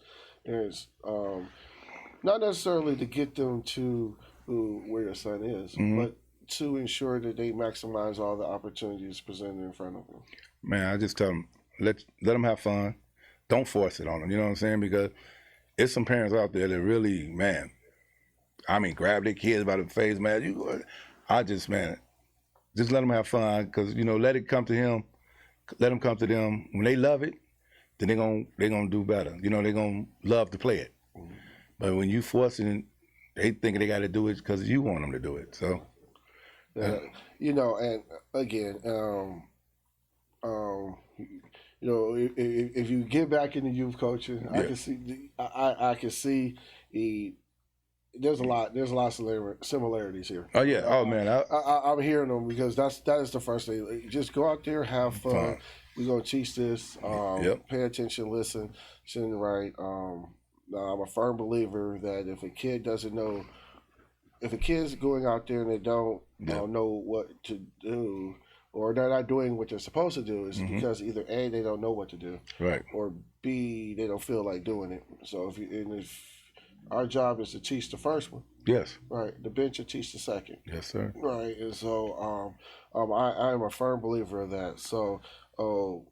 S2: And it's not necessarily to get them to where your son is, but to ensure that they maximize all the opportunities presented in front of them.
S3: Man, I just tell them, let them have fun. Don't force it on them. You know what I'm saying? Because it's some parents out there that really, man, grab their kids by the face, man. Just let them have fun because, let it come to him. Let them come to them. When they love it, then they're gonna do better. They're gonna love to play it. But when you force it, they think they got to do it because you want them to do it. So,
S2: and again, if you get back into youth coaching, I can see there's a lot of similarities here.
S3: Oh yeah, oh man,
S2: I'm hearing them because that is the first thing. Just go out there, have fun. We're gonna teach this. Pay attention, listen, right. I'm a firm believer that if a kid doesn't know, if a kid's going out there and they don't know what to do, or they're not doing what they're supposed to do, is because either A, they don't know what to do,
S3: right,
S2: or B, they don't feel like doing it. So if our job is to teach the first one,
S3: yes,
S2: right, the bench will teach the second,
S3: yes, sir,
S2: right, and so I am a firm believer of that. So,
S3: because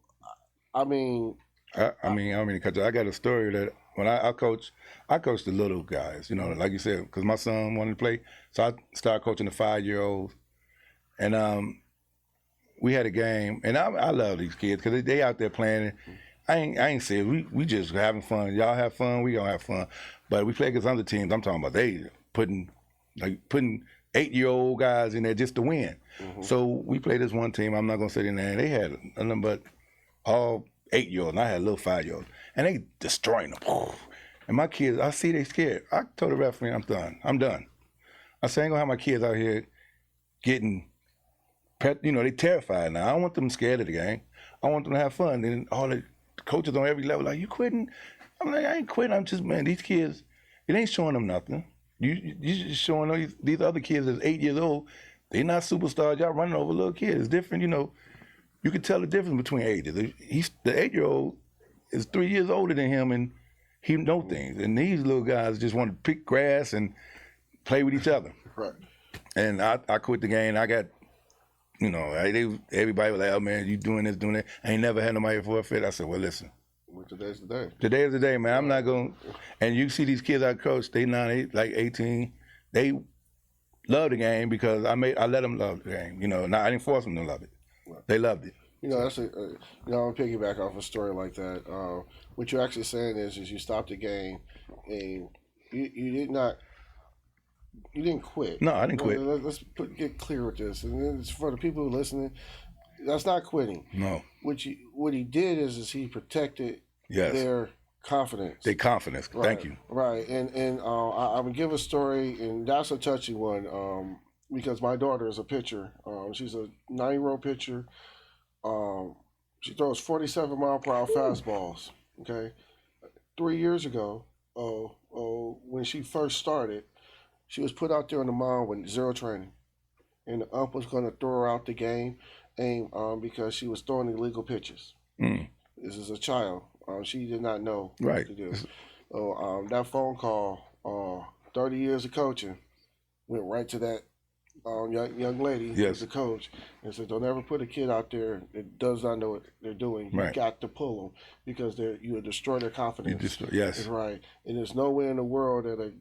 S3: I got a story that when I coach the little guys, like you said, because my son wanted to play, so I started coaching the 5-year-olds, and we had a game, and I love these kids because they out there playing. I ain't saying we just having fun. Y'all have fun, we gonna have fun. But we play against other teams. I'm talking about they putting 8-year-old guys in there just to win. So we played this one team. I'm not gonna say their name. They had nothing but all 8-year-olds, and I had a little 5-year-old, and they destroying them. And my kids, I see they scared. I told the referee, I'm done. I said, I ain't gonna have my kids out here getting. They terrified now. I don't want them scared of the game. I want them to have fun. And all the coaches on every level like, you quitting? I'm like, I ain't quitting. I'm just, man, these kids, it ain't showing them nothing. You just showing these other kids that's 8 years old, they not superstars. Y'all running over little kids. It's different, You can tell the difference between ages. The 8-year-old is 3 years older than him, and he know things. And these little guys just want to pick grass and play with each other.
S2: Right.
S3: And I quit the game. I got, everybody was like, oh, man, you doing this, doing that. I ain't never had nobody forfeit. I said, well, listen.
S2: Well, today's the day.
S3: Today is the day, man. I'm not going to. And you see these kids I coach, they like 18. They love the game because I let them love the game. I didn't force them to love it. Right. They loved it.
S2: That's I'm piggyback off a story like that. What you're actually saying is you stopped the game and you didn't quit.
S3: No, I didn't quit.
S2: Let's get clear with this, and it's for the people who are listening. That's not quitting.
S3: No.
S2: What he did is he protected their confidence.
S3: Their confidence.
S2: Right,
S3: Thank you.
S2: Right, and I'm gonna give a story, and that's a touchy one because my daughter is a pitcher. She's a 9-year-old pitcher. She throws 47-mile-per-hour fastballs. Okay, 3 years ago, when she first started, she was put out there on the mound with zero training, and the ump was going to throw her out the game, because she was throwing illegal pitches. This is a child. She did not know what to do. So that phone call, 30 years of coaching, went right to that young lady, the coach, and said, "Don't ever put a kid out there that does not know what they're doing. You got to pull them because you'll destroy their confidence."
S3: Yes,
S2: right. And there's no way in the world that a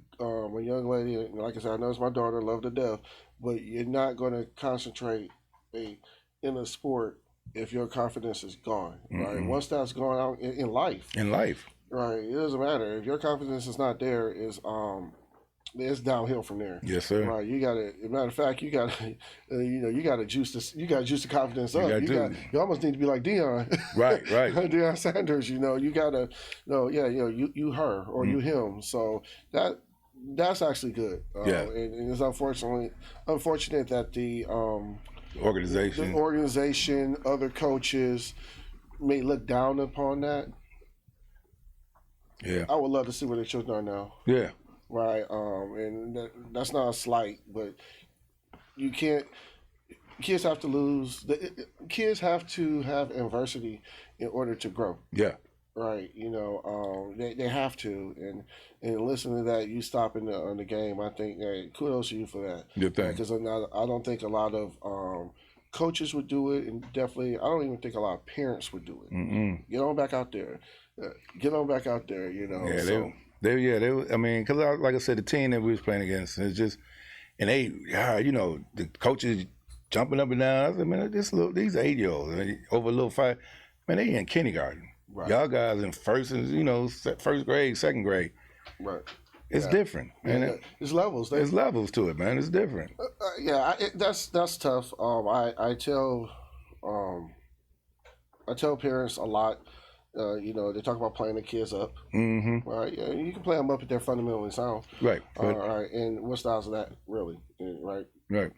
S2: young lady, like I said, I know it's my daughter, love to death, but you're not going to concentrate in a sport if your confidence is gone. Right. Once that's gone out in life. Right. It doesn't matter if your confidence is not there. It's downhill from there.
S3: Yes, sir.
S2: Right. You got to. Matter of fact, you got to. You got to juice this. You got to juice the confidence up. You almost need to be like Deion.
S3: Right.
S2: Deion Sanders. You got to. You her or you him. So that's actually good. And it's unfortunate that the organization, other coaches may look down upon that.
S3: Yeah.
S2: I would love to see where their children are now.
S3: Yeah.
S2: Right, and that's not a slight, but you can't. Kids have to lose. Kids have to have adversity in order to grow.
S3: Yeah.
S2: Right. They have to, and listen to that. You stopping on the game. I think kudos to you for that.
S3: Good thing.
S2: Because I don't think a lot of coaches would do it, and definitely I don't even think a lot of parents would do it. Get on back out there.
S3: Yeah. I mean, because like I said, the team that we was playing against, it's just, and the coaches jumping up and down. I said, man, these 8-year-olds over a little fight, man, they in kindergarten. Right. Y'all guys in first grade, second grade.
S2: Right.
S3: It's different, man.
S2: There's levels.
S3: There's levels to it, man. It's different.
S2: That's tough. I tell parents a lot. They talk about playing the kids up. Right? Yeah, you can play them up if they're fundamentally sound.
S3: Right.
S2: Right. And what styles of that, really? Right.
S3: Right.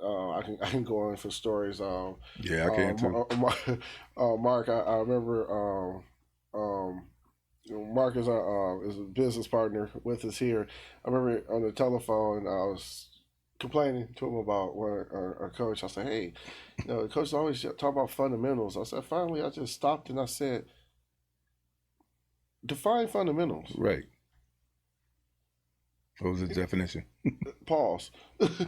S2: I can go on for stories.
S3: I can too.
S2: Mark, I remember. Mark is a business partner with us here. I remember on the telephone, I was complaining to him about our coach. I said, "Hey, the coach always talk about fundamentals." I said, finally, I just stopped and I said, define fundamentals.
S3: Right. What was the definition?
S2: Pause. What I'm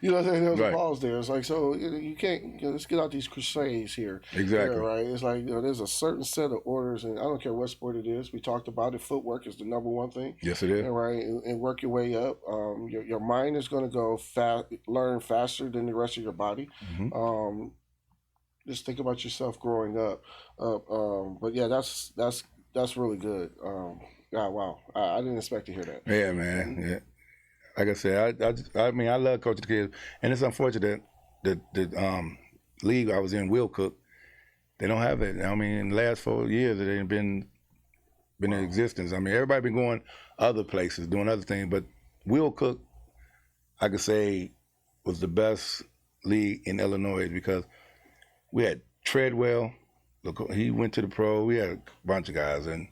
S2: saying? There was a pause there. It's like, so you can't, let's get out these cliches here.
S3: Exactly.
S2: Right? It's like, there's a certain set of orders, and I don't care what sport it is. We talked about it. Footwork is the number one thing.
S3: Yes, it is.
S2: Right? And work your way up. Your mind is going to go learn faster than the rest of your body. Just think about yourself growing up. But yeah, that's really good. Wow. I didn't expect to hear that.
S3: Yeah, man. Yeah. Like I said, I mean, I love coaching the kids. And it's unfortunate that the league I was in, Will Cook, they don't have it. I mean, in the last 4 years, it ain't been in existence. I mean, everybody been going other places, doing other things. But Will Cook, I could say, was the best league in Illinois because we had Treadwell. Look, he went to the pro. We had a bunch of guys. And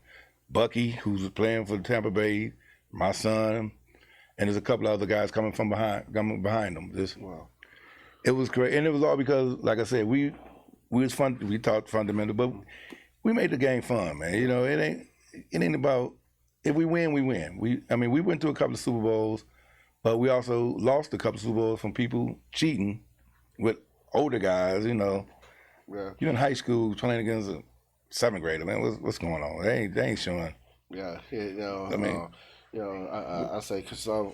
S3: Bucky, who's playing for Tampa Bay, my son, and there's a couple of other guys coming behind them.
S2: Wow.
S3: It was great, and it was all because, like I said, we was fun. We taught fundamental, but we made the game fun, man. It ain't about if we win, we win. We went to a couple of Super Bowls, But we also lost a couple Super Bowls from people cheating with older guys. You know,
S2: Yeah.
S3: you're in high school playing against a 7th grader, man. What's going on? They ain't showing.
S2: Yeah, you know,
S3: I mean,
S2: I say because some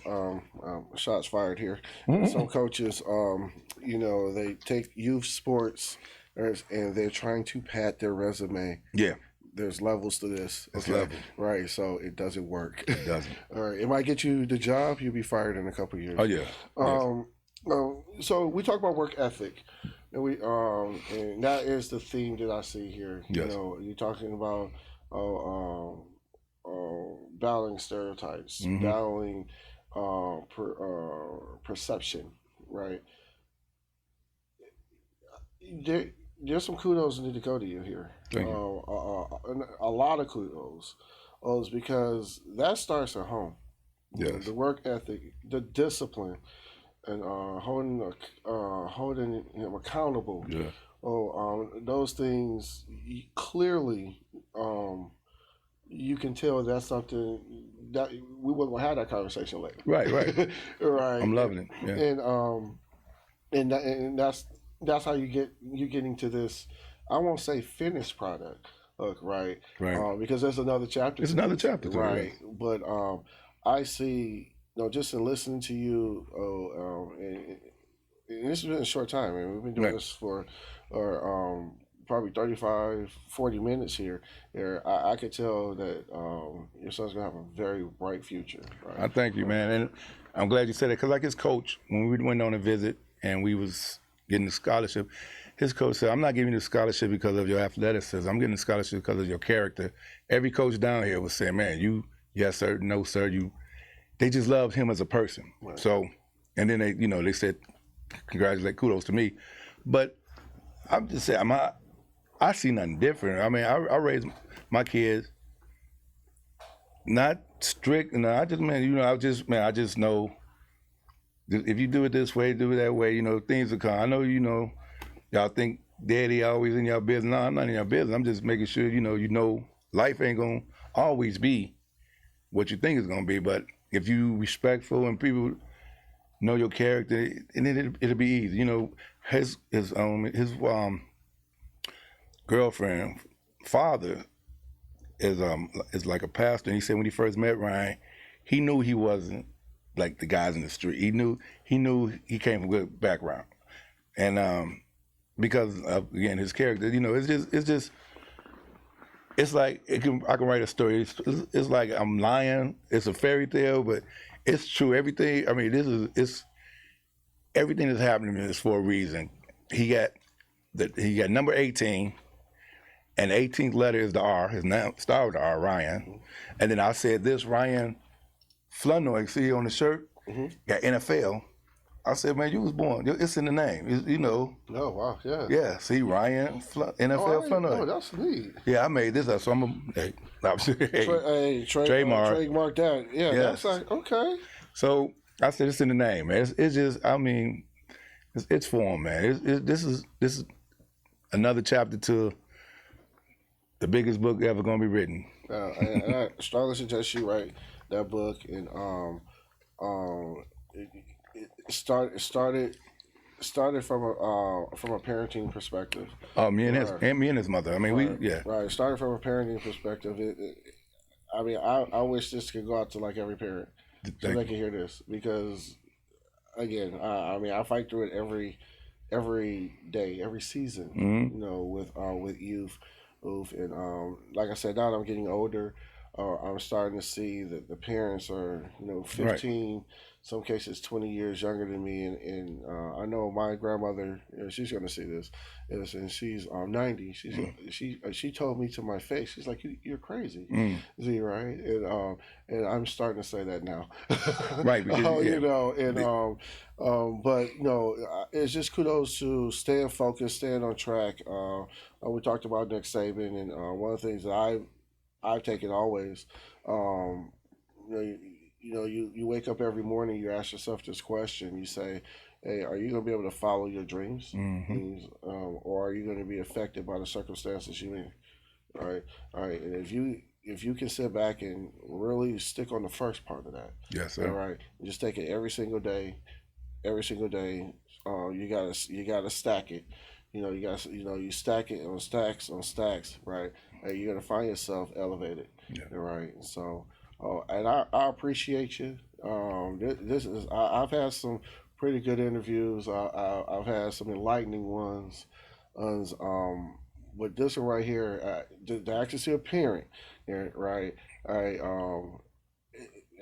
S2: shots fired here. Some coaches, you know, they take youth sports and they're trying to pad their resume.
S3: yeah,
S2: There's levels to this.
S3: it's
S2: Okay,
S3: level.
S2: right? So it doesn't work.
S3: It doesn't.
S2: All right, it might get you the job. You'll be fired in a couple of years.
S3: Oh yeah.
S2: So we talk about work ethic, and and that is the theme that I see here.
S3: Yes.
S2: You know, you're talking about battling stereotypes, battling perception, right? There's some kudos that need to go to you here.
S3: Thank you.
S2: A lot of kudos, because that starts at home.
S3: Yes.
S2: The work ethic, the discipline, and holding him accountable.
S3: Yeah.
S2: Those things clearly, you can tell that's something that we wouldn't have that conversation later.
S3: Right.
S2: Right.
S3: I'm loving it. Yeah.
S2: And that's how you're getting to this. I won't say finished product. Look, right. Because there's another chapter.
S3: It's another chapter.
S2: Right. But I see, just in listening to you, and this has been a short time. And we've been doing this for probably 35, 40 minutes here. I could tell that your son's going to have a very bright future. Right?
S3: I thank you, man. And I'm glad you said it, because like his coach, when we went on a visit and we was getting the scholarship, his coach said, I'm not giving you the scholarship because of your athleticism. I'm getting the scholarship because of your character. Every coach down here was saying, man, you, yes, sir, no, sir, they just loved him as a person. Right. So, and then they said, congratulate, kudos to me. But I'm just saying, I see nothing different. I mean, I raised my kids not strict. No, I just know if you do it this way, do it that way, things will come. I know, y'all think daddy always in your business. No, I'm not in your business. I'm just making sure, life ain't going to always be what you think it's going to be. But if you respectful and people know your character, and it'll be easy. His girlfriend father is like a pastor, and he said when he first met Ryan, he knew he wasn't like the guys in the street. He knew he came from a good background, and because of, again, his character, it's like I can write a story. It's like I'm lying. It's a fairy tale, but it's true. Everything. I mean, everything that's happening is for a reason. He got number 18. And the 18th letter is the R. His name started with the R, Ryan. And then I said this, Ryan Flournoy, see on the shirt, got NFL. I said, man, you was born. It's in the name,
S2: Oh, wow, yeah.
S3: Yeah, see, Ryan, NFL Flournoy.
S2: Oh, that's neat.
S3: Yeah, I made this up, so I'm
S2: trademark that. Yeah,
S3: yes.
S2: That's like, okay.
S3: So I said, it's in the name, man. It's just, I mean, it's for him, man. This is another chapter to the biggest book ever gonna be written.
S2: And I strongly suggest you write that book. And it started from a parenting perspective.
S3: Oh, me and his mother. I mean,
S2: Right. It started from a parenting perspective. I wish this could go out to like every parent so they can hear this, because again, I fight through it every day, every season. With youth. And like I said, now that I'm getting older, I'm starting to see that the parents are 15, some cases 20 years younger than me, and I know my grandmother, she's going to see this, and she's 90. She told me to my face, she's like, you're crazy. See, right? And I'm starting to say that now.
S3: Right.
S2: But it's just kudos to staying focused, staying on track. We talked about Nick Saban, and one of the things that I've taken always, you wake up every morning, you ask yourself this question. You say, hey, are you going to be able to follow your dreams? Or are you going to be affected by the circumstances you're in? Right. And if you if you can sit back and really stick on the first part of that,
S3: Yes,
S2: all
S3: sir.
S2: right, just take it every single day, every single day. You gotta stack it. You stack it on stacks, right? And you're gonna find yourself elevated,
S3: Yeah.
S2: right? So, and I appreciate you. This is I've had some pretty good interviews. I've had some enlightening ones. But this one right here, the actually see a parent, yeah, right? I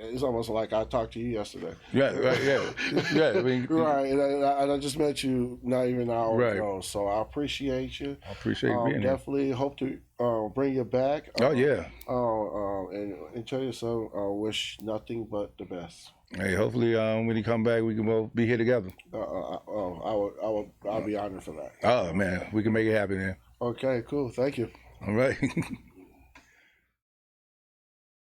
S2: it's almost like I talked to you yesterday.
S3: Yeah, right, yeah. Yeah, I mean,
S2: Right, and I just met you not even an hour
S3: Right.
S2: ago, so I appreciate you.
S3: I appreciate you being here.
S2: Definitely hope to bring you back.
S3: Oh, yeah.
S2: And tell you so. Wish nothing but the best.
S3: Hey, hopefully when you come back, we can both be here together.
S2: I'll be honored for that.
S3: Oh, man, we can make it happen here.
S2: Okay, cool. Thank you.
S3: All right.